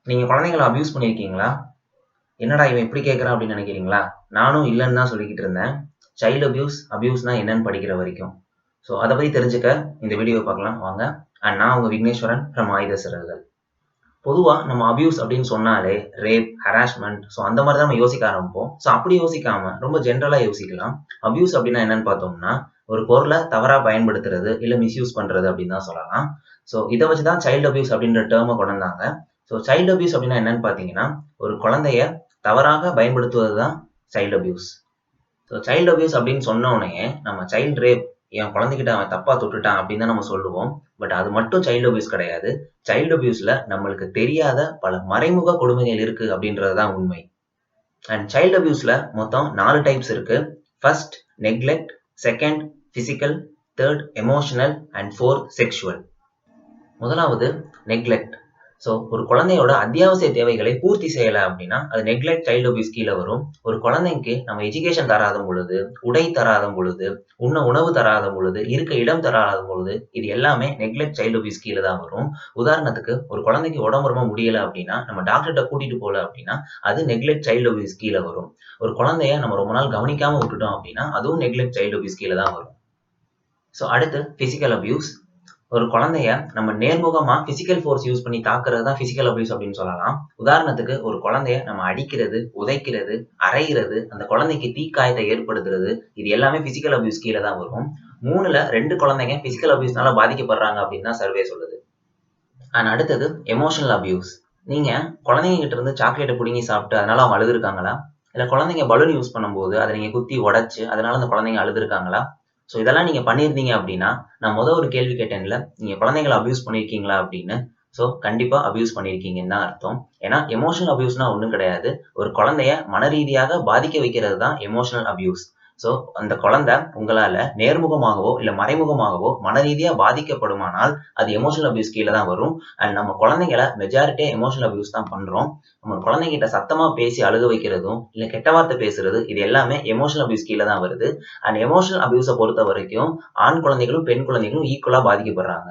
நீங்க குழந்தைகள அபியூஸ் பண்ணியிருக்கீங்களா? என்னடா இவன் இப்படி கேட்குறான் அப்படின்னு நினைக்கிறீங்களா? நானும் இல்லைன்னு தான் சொல்லிக்கிட்டு இருந்தேன். சைல்டு அபியூஸ்னா என்னன்னு படிக்கிற வரைக்கும். ஸோ அதை பத்தி தெரிஞ்சுக்க இந்த வீடியோ பார்க்கலாம் வாங்க. அண்ட் நான் உங்க விக்னேஸ்வரன் ஃப்ரம் ஆயுத சிறகுகள். பொதுவா நம்ம அபியூஸ் அப்படின்னு சொன்னாலே ரேப், ஹராஸ்மெண்ட் ஸோ அந்த மாதிரி தான் நம்ம யோசிக்க ஆரம்பிப்போம். ஸோ அப்படி யோசிக்காம ரொம்ப ஜென்ரலா யோசிக்கலாம். அபியூஸ் அப்படின்னா என்னன்னு பார்த்தோம்னா, ஒரு பொருளை தவறா பயன்படுத்துறது இல்ல மிஸ்யூஸ் பண்றது அப்படின்னு தான் சொல்லலாம். ஸோ இதை வச்சுதான் சைல்டு அபியூஸ் அப்படின்ற டேர்மை கொண்டு வந்தாங்க. ஸோ சைல்டு அபியூஸ் அப்படின்னா என்னன்னு பார்த்தீங்கன்னா, ஒரு குழந்தைய தவறாக பயன்படுத்துவது தான் child abuse. So child abuse அப்படின்னு சொன்ன உடனே நம்ம சைல்டு ரேப், என் குழந்தைகிட்ட அவன் தப்பா தொட்டுட்டான் அப்படின்னு தான் நம்ம சொல்லுவோம். பட் அது மட்டும் சைல்டு அபியூஸ் கிடையாது. சைல்டு அபியூஸ்ல நம்மளுக்கு தெரியாத பல மறைமுக கொடுமைகள் இருக்கு அப்படின்றது தான் உண்மை. அண்ட் சைல்டு அபியூஸ்ல மொத்தம் 4 டைப்ஸ் இருக்கு. First neglect, second physical, third emotional and fourth sexual. முதலாவது நெக்லெக்ட். ஸோ ஒரு குழந்தையோட அத்தியாவசிய தேவைகளை பூர்த்தி செய்யலை அப்படின்னா அது நெக்லெக்ட் சைல்டு அபியூஸ் கீழே வரும். ஒரு குழந்தைக்கு நம்ம எஜுகேஷன் தராத பொழுது, உடை தராத பொழுது, உணவு தராத பொழுது, இருக்க இடம் தராத பொழுது, இது எல்லாமே நெக்லெக்ட் சைல்டு அபியூஸ் கீழே தான் வரும். உதாரணத்துக்கு ஒரு குழந்தைக்கு உடம்பு ரொம்ப முடியலை அப்படின்னா நம்ம டாக்டர்கிட்ட கூட்டிட்டு போகல அப்படின்னா அது நெக்லெக்ட் சைல்டு அபியூஸ் கீழே வரும். ஒரு குழந்தைய நம்ம ரொம்ப நாள் கவனிக்காம விட்டுட்டோம் அப்படின்னா அதுவும் நெக்லெக்ட் சைல்டு அபியூஸ் கீழே தான் வரும். ஸோ அடுத்து பிசிக்கல் அபியூஸ். ஒரு குழந்தைய நம்ம நேர்முகமா பிசிக்கல் ஃபோர்ஸ் யூஸ் பண்ணி தாக்குறது தான் பிசிக்கல் அபியூஸ் அப்படின்னு சொல்லலாம். உதாரணத்துக்கு ஒரு குழந்தைய நம்ம அடிக்கிறது, உதைக்கிறது, அறையிறது, அந்த குழந்தைக்கு தீக்காயத்தை ஏற்படுத்துறது, இது எல்லாமே பிசிக்கல் அபியூஸ் கீழே தான் வரும். 3ல் 2 குழந்தைங்க பிசிக்கல் அபியூஸ்னால பாதிக்கப்படுறாங்க அப்படின்னு தான் சர்வே சொல்லுது. அண்ட் அடுத்தது எமோஷனல் அபியூஸ். நீங்க குழந்தைங்க கிட்ட இருந்து சாக்லேட்டை பிடுங்கி சாப்பிட்டு அதனால அவங்க அழுதுருக்காங்களா? இல்ல குழந்தைங்க பலூன் யூஸ் பண்ணும்போது அதை நீங்க குத்தி உடைச்சு அதனால அந்த குழந்தைங்க அழுதுருக்காங்களா? ஸோ இதெல்லாம் நீங்க பண்ணியிருந்தீங்க அப்படின்னா, நான் ஒரு கேள்வி கேட்டேன்ல, நீங்க குழந்தைகளை அபியூஸ் பண்ணியிருக்கீங்களா அப்படின்னு. ஸோ கண்டிப்பா அபியூஸ் பண்ணியிருக்கீங்கன்னு தான் அர்த்தம். ஏன்னா எமோஷனல் அபியூஸ்னா ஒன்றும் கிடையாது. ஒரு குழந்தைய மனரீதியாக பாதிக்க வைக்கிறது தான் எமோஷனல் அபியூஸ். ஸோ அந்த குழந்தை உங்களால நேர்முகமாகவோ இல்ல மறைமுகமாகவோ மனரீதியா பாதிக்கப்படுமானால் அது எமோஷனல் அபியூஸ் கீழே தான் வரும். அண்ட் நம்ம குழந்தைங்களை மெஜாரிட்டியா எமோஷனல் அபியூஸ் தான் பண்றோம். நம்ம குழந்தைகிட்ட சத்தமா பேசி அழுக வைக்கிறதும் இல்ல கெட்ட வார்த்தை பேசுறது இது எல்லாமே எமோஷனல் அபியூஸ் கீழே தான் வருது. அண்ட் எமோஷனல் அபியூஸை பொறுத்த வரைக்கும் ஆண் குழந்தைகளும் பெண் குழந்தைகளும் ஈக்குவலா பாதிக்கப்படுறாங்க.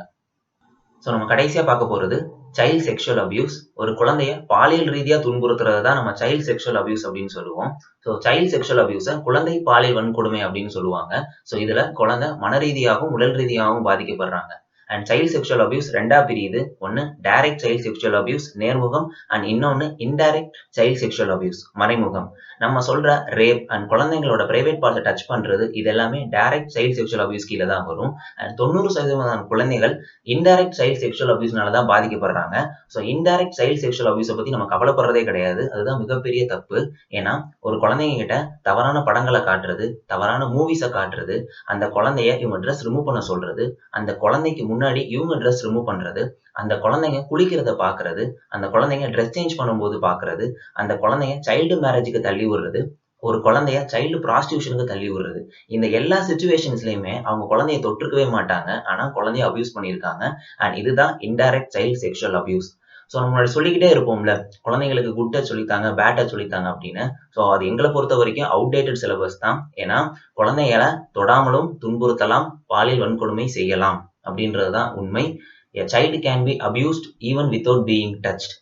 ஸோ நம்ம கடைசியா பார்க்க போறது சைல்ட் செக்ஷுவல் அபியூஸ். ஒரு குழந்தைய பாலியல் ரீதியா துன்புறுத்துறது தான் நம்ம சைல்ட் செக்ஷுவல் அபியூஸ் அப்படின்னு சொல்லுவோம். ஸோ சைல்ட் செக்ஷுவல் அபியூஸை குழந்தை பாலியல் வன்கொடுமை அப்படின்னு சொல்லுவாங்க. ஸோ இதுல குழந்தை மன ரீதியாகவும் உடல் ரீதியாகவும் பாதிக்கப்படுறாங்க. அண்ட் சைல்ட் செக்ஷுவல் அபியூஸ் 2ஆ பிரியுது. ஒன்னு டைரக்ட் சைல்ட் செக்ஷுவல் அபியூஸ் நேர்முகம் அண்ட் இன்னொன்னு இன்டைரக்ட் சைல்ட் செக்ஷுவல் அபியூஸ் மறைமுகம். நம்ம சொல்ற ரேப் அண்ட் குழந்தைங்களோட பிரைவேட் பார்ட்ஸை டச் பண்றது இது எல்லாமே டைரக்ட் சைல்ட் செக்ஷுவல் அபியூஸ் கீழே தான் வரும். அண்ட் 90% குழந்தைகள் இன்டைரக்ட் சைல்ட் செக்ஷுவல் அபியூஸ்னால தான் பாதிக்கப்படுறாங்க. ஸோ இன்டைரக்ட் சைல்ட் செக்ஷுவல் அபியூஸை பத்தி நம்ம கவலைப்படுறதே கிடையாது. அதுதான் மிகப்பெரிய தப்பு. ஏன்னா ஒரு குழந்தைங்க கிட்ட தவறான படங்களை காட்டுறது, தவறான மூவிஸை காட்டுறது, அந்த குழந்தைய இவங்க ட்ரெஸ் ரிமூவ் பண்ண சொல்றது, அந்த குழந்தைக்கு முன்னாடி இவங்க ட்ரெஸ் ரிமூவ் பண்றது, அந்த குழந்தைங்க குளிக்கிறத பாக்குறது, அந்த குழந்தைங்க ட்ரெஸ் சேஞ்ச் பண்ணும்போது பாக்குறது, அந்த குழந்தைங்க சைல்டு மேரேஜுக்கு தள்ளி விடுறது, ஒரு குழந்தைய சைல்டு ப்ராஸ்டியூஷனுக்கு தள்ளி விடுறது. இந்த எல்லா சிச்சுவேஷன்ஸ்லயுமே அவங்க குழந்தைய தொற்றுக்கவே மாட்டாங்க. ஆனா குழந்தைய அபியூஸ் பண்ணியிருக்காங்க. அண்ட் இதுதான் indirect child sexual abuse. So நம்ம முன்னாடி சொல்லிக்கிட்டே இருப்போம்ல, குழந்தைங்களுக்கு குட் டச் சொல்லித்தாங்க, பேட் டச் சொல்லித்தாங்க அப்படின்னு. ஸோ அது எங்களை பொறுத்த வரைக்கும் அவுடேட்டட் சிலபஸ் தான். ஏன்னா குழந்தைகளை தொடாமலும் துன்புறுத்தலாம், பாலியல் வன்கொடுமை செய்யலாம் அப்படின்றது தான் உண்மை. A child can be abused even without being touched.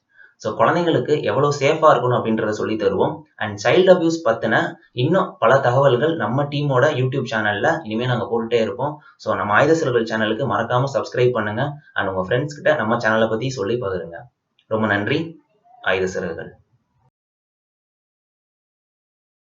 So குழந்தைங்களுக்கு எவ்வளவு சேஃபா இருக்கணும் அப்படின்றத சொல்லி தருவோம். அண்ட் சைல்டு அபியூஸ் பத்தின இன்னும் பல தகவல்கள் நம்ம டீமோட யூடியூப் சேனல்ல இனிமே நாங்க போட்டுட்டே இருப்போம். ஸோ நம்ம ஆயுத சிறகுகள் சேனலுக்கு மறக்காம சப்ஸ்கிரைப் பண்ணுங்க. அண்ட் உங்க ஃப்ரெண்ட்ஸ் கிட்ட நம்ம சேனலை பத்தி சொல்லி பகிருங்க. ரொம்ப நன்றி. ஆயுத சிறகுகள்.